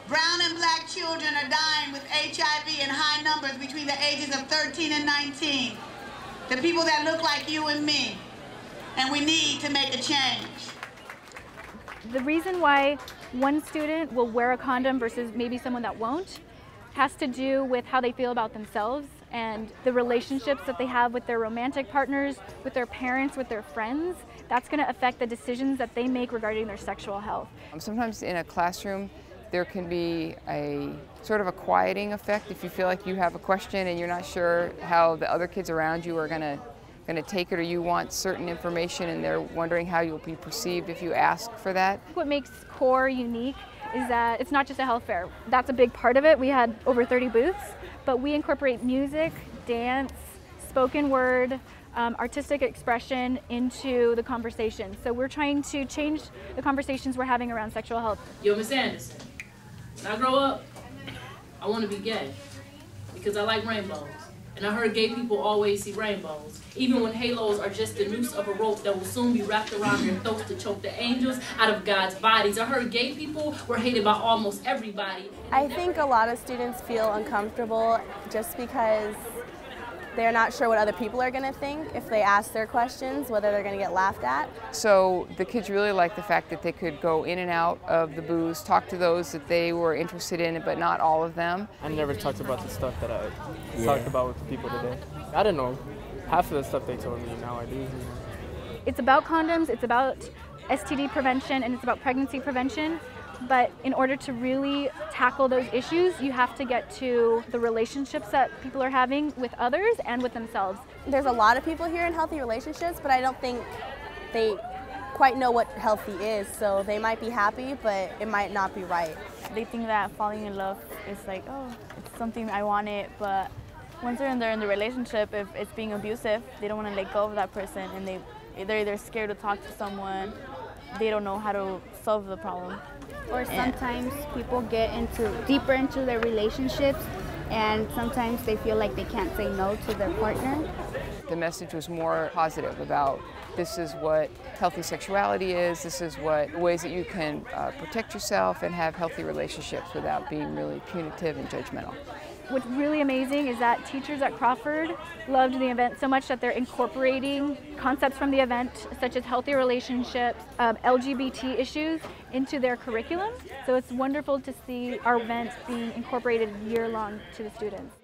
Brown and black children are dying with HIV in high numbers between the ages of 13 and 19. The people that look like you and me. And we need to make a change. The reason why one student will wear a condom versus maybe someone that won't has to do with how they feel about themselves and the relationships that they have with their romantic partners, with their parents, with their friends. That's going to affect the decisions that they make regarding their sexual health. Sometimes in a classroom, there can be a sort of a quieting effect if you feel like you have a question and you're not sure how the other kids around you are going to take it, or you want certain information and they're wondering how you'll be perceived if you ask for that. What makes CORE unique is that it's not just a health fair. That's a big part of it. We had over 30 booths, but we incorporate music, dance, spoken word, artistic expression into the conversation. So we're trying to change the conversations we're having around sexual health. Yo, Miss Anderson, when I grow up, I want to be gay because I like rainbows. And I heard gay people always see rainbows, even when halos are just the noose of a rope that will soon be wrapped around their throats to choke the angels out of God's bodies. I heard gay people were hated by almost everybody. I think a lot of students feel uncomfortable just because they're not sure what other people are going to think if they ask their questions, whether they're going to get laughed at. So the kids really like the fact that they could go in and out of the booths, talk to those that they were interested in, but not all of them. I never talked about the stuff that I talked about with the people today. I don't know half of the stuff they told me, now I do. It's about condoms, it's about STD prevention, and it's about pregnancy prevention. But in order to really tackle those issues, you have to get to the relationships that people are having with others and with themselves. There's a lot of people here in healthy relationships, but I don't think they quite know what healthy is. So they might be happy, but it might not be right. They think that falling in love is like, oh, it's something I want it, but once they're in the relationship, if it's being abusive, they don't want to let go of that person, and they're either scared to talk to someone, they don't know how to solve the problem. Or sometimes people get deeper into their relationships, and sometimes they feel like they can't say no to their partner. The message was more positive about this is what healthy sexuality is, this is what ways that you can protect yourself and have healthy relationships without being really punitive and judgmental. What's really amazing is that teachers at Crawford loved the event so much that they're incorporating concepts from the event, such as healthy relationships, LGBT issues, into their curriculum. So it's wonderful to see our event being incorporated year-long to the students.